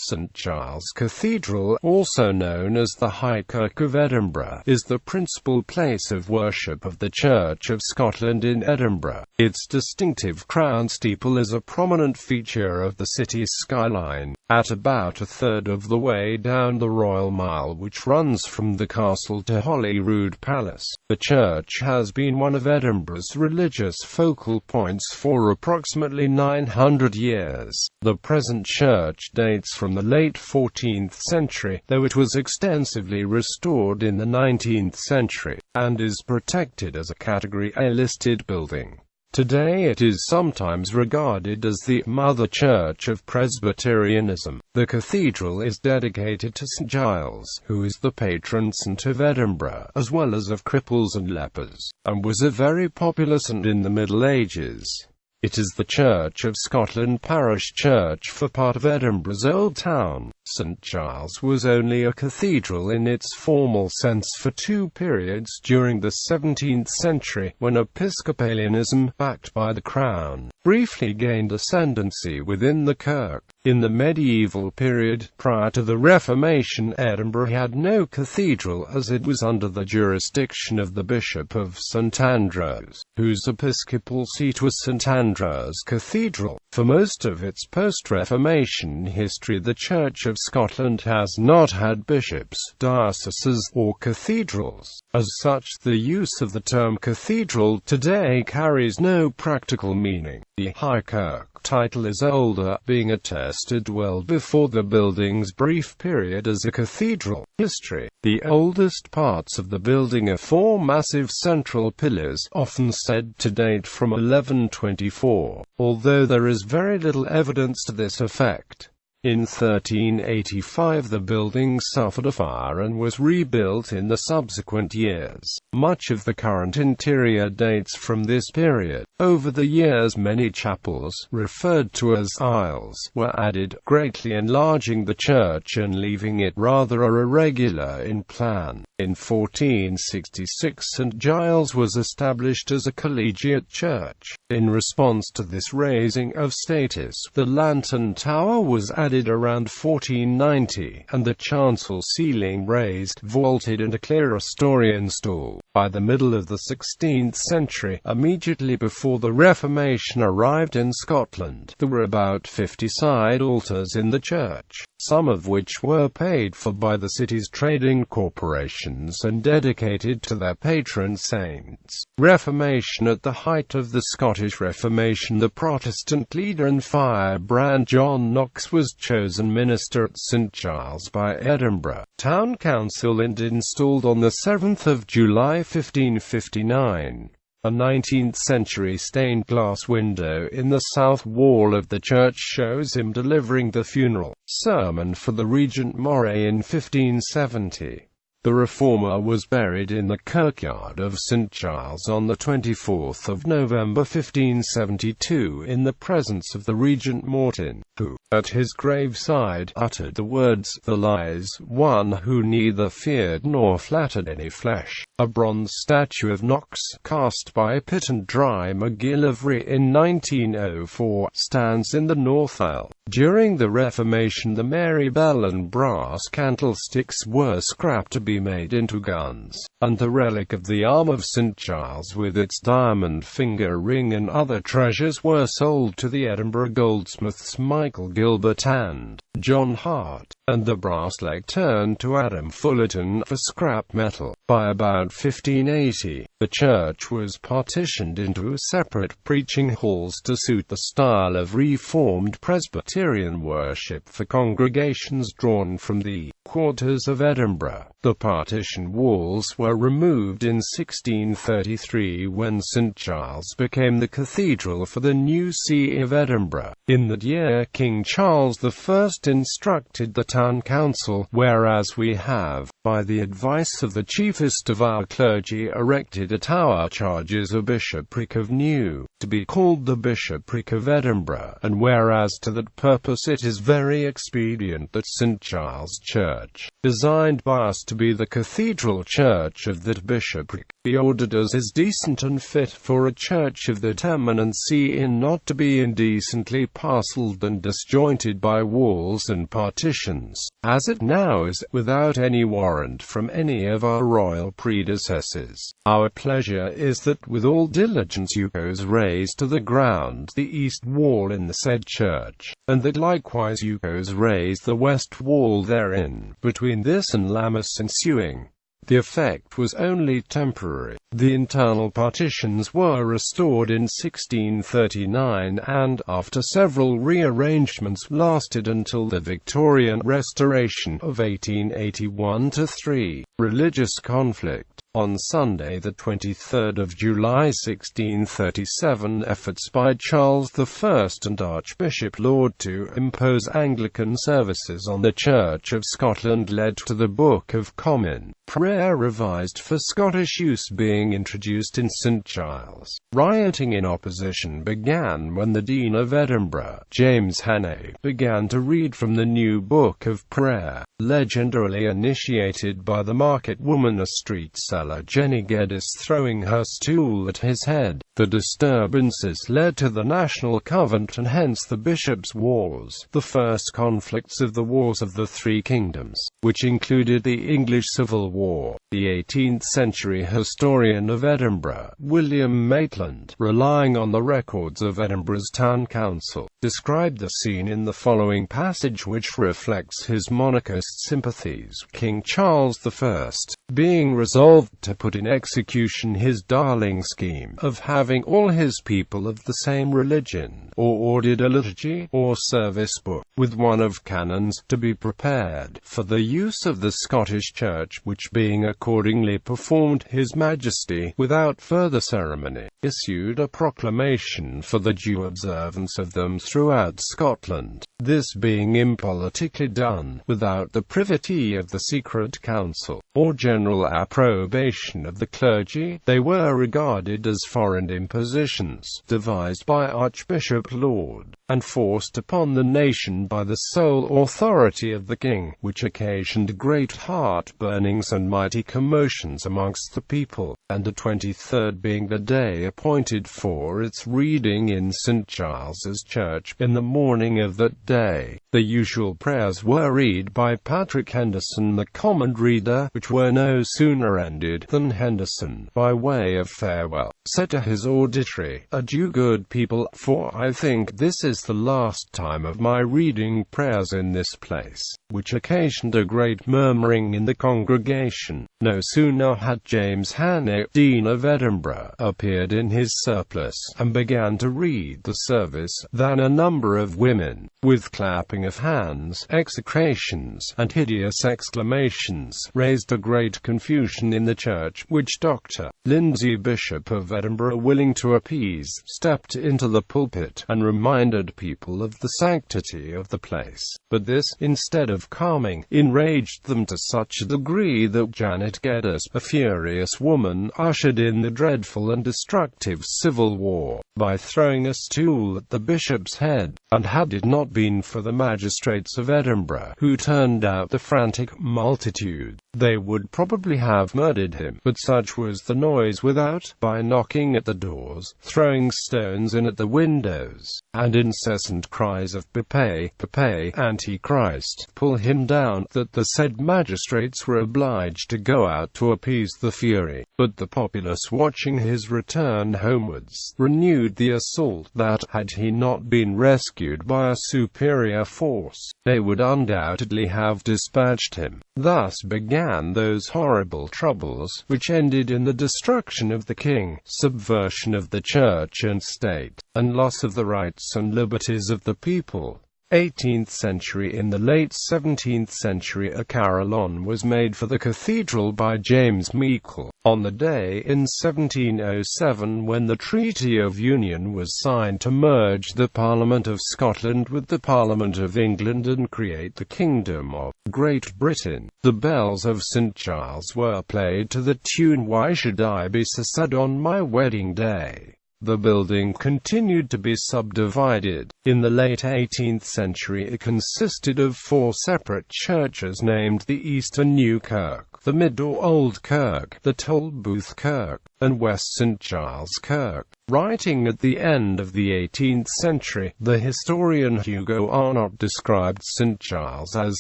St. Giles Cathedral, also known as the High Kirk of Edinburgh, is the principal place of worship of the Church of Scotland in Edinburgh. Its distinctive crown steeple is a prominent feature of the city's skyline, at about a third of the way down the Royal Mile which runs from the castle to Holyrood Palace. The church has been one of Edinburgh's religious focal points for approximately 900 years. The present church dates from the late 14th century, though it was extensively restored in the 19th century, and is protected as a Category A listed building. Today it is sometimes regarded as the Mother Church of Presbyterianism. The cathedral is dedicated to St. Giles, who is the patron saint of Edinburgh, as well as of cripples and lepers, and was a very popular saint in the Middle Ages. It is the Church of Scotland parish church for part of Edinburgh's Old Town. St. Giles was only a cathedral in its formal sense for two periods during the 17th century, when Episcopalianism, backed by the Crown, briefly gained ascendancy within the kirk. In the medieval period, prior to the Reformation, Edinburgh had no cathedral as it was under the jurisdiction of the Bishop of St. Andrews, whose episcopal seat was St. Andrews Cathedral. For most of its post-Reformation history, the Church of Scotland has not had bishops, dioceses, or cathedrals. As such, the use of the term cathedral today carries no practical meaning. The High Kirk title is older, being attested well before the building's brief period as a cathedral. History. The oldest parts of the building are four massive central pillars, often said to date from 1124, although there is very little evidence to this effect. In 1385 the building suffered a fire and was rebuilt in the subsequent years. Much of the current interior dates from this period. Over the years many chapels, referred to as aisles, were added, greatly enlarging the church and leaving it rather irregular in plan. In 1466 St. Giles was established as a collegiate church. In response to this raising of status, the lantern tower was added around 1490, and the chancel ceiling raised, vaulted and a clerestory installed. By the middle of the 16th century, immediately before the Reformation arrived in Scotland, there were about 50 side altars in the church, some of which were paid for by the city's trading corporations and dedicated to their patron saints. Reformation. At the height of the Scottish Reformation, the Protestant leader and firebrand John Knox was chosen minister at St. Giles by Edinburgh Town Council and installed on the 7th of July 1559. A 19th-century stained glass window in the south wall of the church shows him delivering the funeral sermon for the Regent Moray in 1570. The reformer was buried in the kirkyard of St. Giles on the 24th of November 1572 in the presence of the Regent Morton, who, at his graveside, uttered the words, "The lies one who neither feared nor flattered any flesh." A bronze statue of Knox, cast by Pitt and Dry McGillivray in 1904, stands in the north aisle. During the Reformation, the Mary Bell and brass candlesticks were scrapped to be made into guns, and the relic of the arm of St. Giles with its diamond finger ring and other treasures were sold to the Edinburgh goldsmiths Michael Gilbert and John Hart, and the brass leg turned to Adam Fullerton for scrap metal. By about 1580, the church was partitioned into separate preaching halls to suit the style of Reformed Presbyterian worship for congregations drawn from the quarters of Edinburgh. The partition walls were removed in 1633 when St. Giles became the cathedral for the new see of Edinburgh. In that year King Charles I instructed the town council, whereas we have, by the advice of the chiefest of our clergy, erected a tower charges a bishopric of New, to be called the Bishopric of Edinburgh, and whereas to that purpose it is very expedient that St. Giles Church, designed by us to be the cathedral church church of that bishopric be ordered as is decent and fit for a church of that eminency, in not to be indecently parcelled and disjointed by walls and partitions, as it now is, without any warrant from any of our royal predecessors. Our pleasure is that with all diligence you cause raise to the ground the east wall in the said church, and that likewise you cause raise the west wall therein, between this and Lammas ensuing. The effect was only temporary. The internal partitions were restored in 1639 and, after several rearrangements, lasted until the Victorian Restoration of 1881-3. Religious conflict. On Sunday, the 23rd of July 1637, efforts by Charles I and Archbishop Laud to impose Anglican services on the Church of Scotland led to the Book of Common Prayer revised for Scottish use being introduced in St Giles. Rioting in opposition began when the Dean of Edinburgh, James Hannay, began to read from the new Book of Prayer, legendarily initiated by the market woman, a street seller, Jenny Geddes, throwing her stool at his head. The disturbances led to the National Covenant and hence the Bishops' Wars, the first conflicts of the Wars of the Three Kingdoms, which included the English Civil War. The 18th-century historian of Edinburgh, William Maitland, relying on the records of Edinburgh's Town Council, described the scene in the following passage, which reflects his monarchist sympathies. King Charles I, being resolved to put in execution his darling scheme of having all his people of the same religion, ordered a liturgy, or service book, with one of canons, to be prepared for the use of the Scottish Church, which being accordingly performed, his Majesty, without further ceremony, issued a proclamation for the due observance of them throughout Scotland. This being impolitically done, without the privity of the Secret Council, or general approbation of the clergy, they were regarded as foreign impositions, devised by Archbishop Laud, and forced upon the nation by the sole authority of the king, which occasioned great heart-burnings and mighty commotions amongst the people, and the 23rd being the day appointed for its reading in St Giles's Church, in the morning of that day, the usual prayers were read by Patrick Henderson the Common Reader, which were no sooner ended than Henderson, by way of farewell, said to his auditory, "Adieu, good people, for I think this is the last time of my reading prayers in this place," which occasioned a great murmuring in the congregation. No sooner had James Hannay, Dean of Edinburgh, appeared in his surplice, and began to read the service, than a number of women, with clapping of hands, execrations, and hideous exclamations, raised a great confusion in the church, which Dr. Lindsay, Bishop of Edinburgh, willing to appease, stepped into the pulpit, and reminded people of the sanctity of the place. But this, instead of calming, enraged them to such a degree that Janet Geddes, a furious woman, ushered in the dreadful and destructive civil war, by throwing a stool at the bishop's head, and had it not been for the magistrates of Edinburgh, who turned out the frantic multitude, they would probably have murdered him. But such was the noise without, by knocking at the doors, throwing stones in at the windows, and incessant cries of "Pepe, Pepe, Antichrist, pull him down," that the said magistrates were obliged to go out to appease the fury. But the populace, watching his return homewards, renewed the assault that, had he not been rescued by a superior force, they would undoubtedly have dispatched him. Thus began those horrible troubles, which ended in the destruction of the king, subversion of the church and state, and loss of the rights and liberties of the people. 18th century. In the late 17th century a carillon was made for the cathedral by James Meikle, on the day in 1707 when the Treaty of Union was signed to merge the Parliament of Scotland with the Parliament of England and create the Kingdom of Great Britain. The bells of St Giles were played to the tune "Why Should I Be So Sad on My Wedding Day?" The building continued to be subdivided. In the late 18th century it consisted of 4 separate churches named the East and New Kirk, the Mid or Old Kirk, the Tolbooth Kirk, and West St Giles Kirk. Writing at the end of the 18th century, the historian Hugo Arnott described St Giles as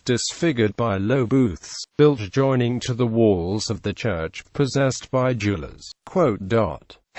disfigured by low booths, built joining to the walls of the church, possessed by jewelers.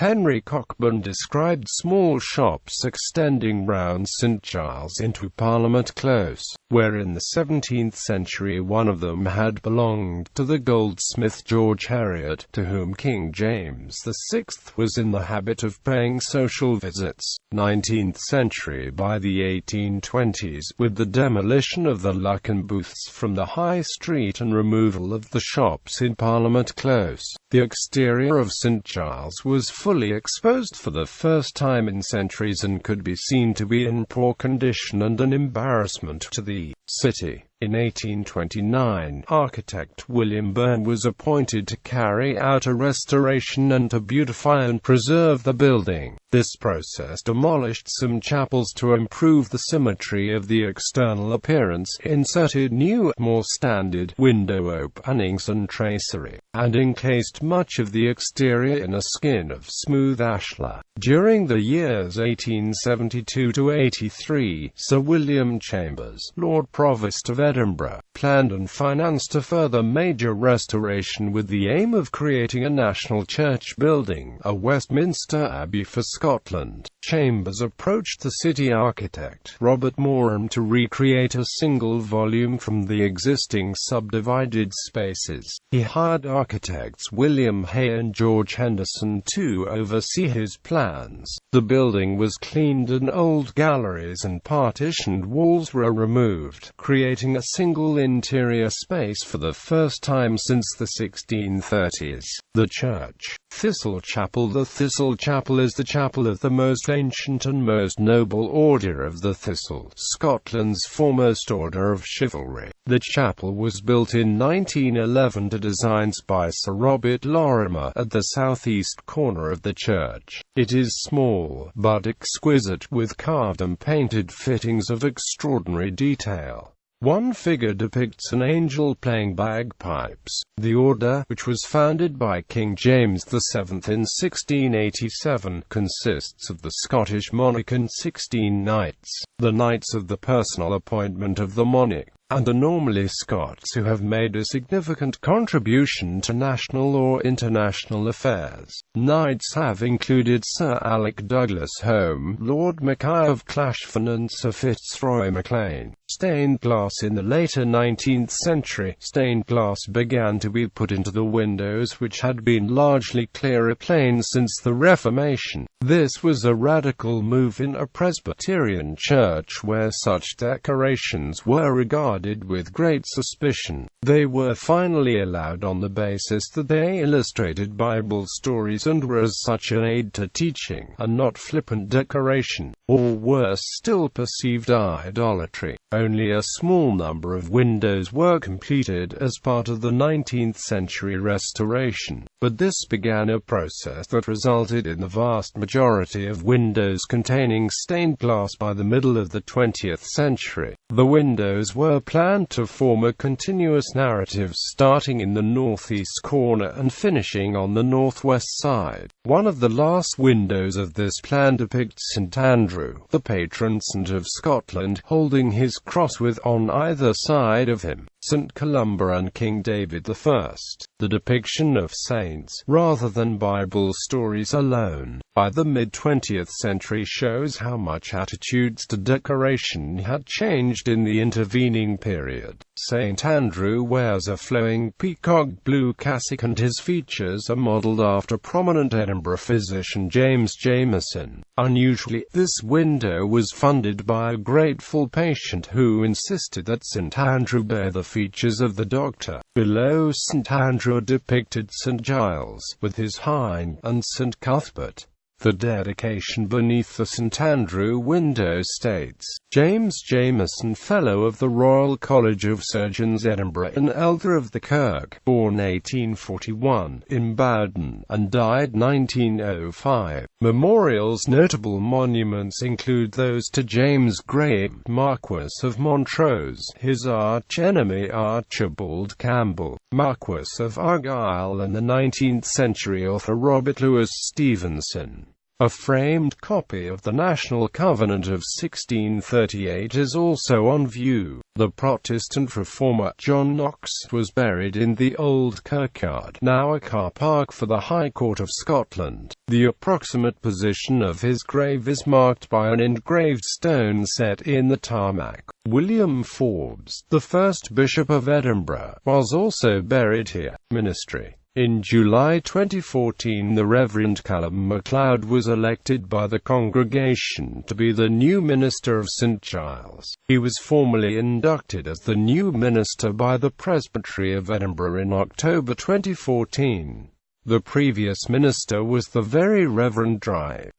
Henry Cockburn described small shops extending round St Giles into Parliament Close, where in the 17th century one of them had belonged to the goldsmith George Heriot, to whom King James VI was in the habit of paying social visits. 19th century. By the 1820s, with the demolition of the Luckin booths from the High Street and removal of the shops in Parliament Close, the exterior of St Giles was fully exposed for the first time in centuries and could be seen to be in poor condition and an embarrassment to the city. In 1829, architect William Byrne was appointed to carry out a restoration and to beautify and preserve the building. This process demolished some chapels to improve the symmetry of the external appearance, inserted new, more standard window openings and tracery, and encased much of the exterior in a skin of smooth ashlar. During the years 1872 to 83, Sir William Chambers, Lord Provost of Edinburgh, planned and financed a further major restoration with the aim of creating a national church building, a Westminster Abbey for Scotland. Chambers approached the city architect, Robert Moorham, to recreate a single volume from the existing subdivided spaces. He hired architects William Hay and George Henderson to oversee his plans. The building was cleaned and old galleries and partitioned walls were removed, creating a single interior space for the first time since the 1630s. The church, Thistle Chapel. The Thistle Chapel is the chapel of the most ancient and most noble order of the Thistle, Scotland's foremost order of chivalry. The chapel was built in 1911 to designs by Sir Robert Lorimer at the southeast corner of the church. It is small, but exquisite, with carved and painted fittings of extraordinary detail. One figure depicts an angel playing bagpipes. The order, which was founded by King James VII in 1687, consists of the Scottish monarch and 16 knights, the knights of the personal appointment of the monarch, and are normally Scots who have made a significant contribution to national or international affairs. Knights have included Sir Alec Douglas Home, Lord Mackay of Clashford and Sir Fitzroy Maclean. Stained glass. In the later 19th century, stained glass began to be put into the windows, which had been largely clear plain since the Reformation. This was a radical move in a Presbyterian church where such decorations were regarded with great suspicion. They were finally allowed on the basis that they illustrated Bible stories and were as such an aid to teaching, and not flippant decoration, or worse still, perceived idolatry. Only a small number of windows were completed as part of the 19th century restoration, but this began a process that resulted in the vast majority of windows containing stained glass by the middle of the 20th century. The windows were planned to form a continuous narrative starting in the northeast corner and finishing on the northwest side. One of the last windows of this plan depicts St Andrew, the patron saint of Scotland, holding his cross with on either side of him St Columba and King David I. The depiction of saints, rather than Bible stories alone, by the mid-20th century shows how much attitudes to decoration had changed in the intervening period. St Andrew wears a flowing peacock blue cassock and his features are modelled after prominent Edinburgh physician James Jameson. Unusually, this window was funded by a grateful patient who insisted that St Andrew bear the features of the doctor. Below St Andrew depicted St Giles, with his hind, and St Cuthbert. The dedication beneath the St Andrew window states, "James Jameson, Fellow of the Royal College of Surgeons, Edinburgh, and Elder of the Kirk, born 1841, in Bowden, and died 1905. Memorials. Notable monuments include those to James Graham, Marquess of Montrose, his arch-enemy Archibald Campbell, Marquess of Argyll, and the 19th-century author Robert Louis Stevenson. A framed copy of the National Covenant of 1638 is also on view. The Protestant reformer John Knox was buried in the old kirkyard, now a car park for the High Court of Scotland. The approximate position of his grave is marked by an engraved stone set in the tarmac. William Forbes, the first Bishop of Edinburgh, was also buried here. Ministry. In July 2014, the Reverend Callum MacLeod was elected by the congregation to be the new minister of St Giles. He was formally inducted as the new minister by the Presbytery of Edinburgh in October 2014. The previous minister was the Very Reverend Giles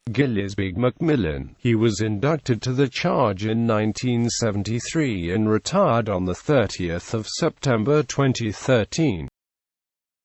Macmillan. He was inducted to the charge in 1973 and retired on the 30th of September 2013.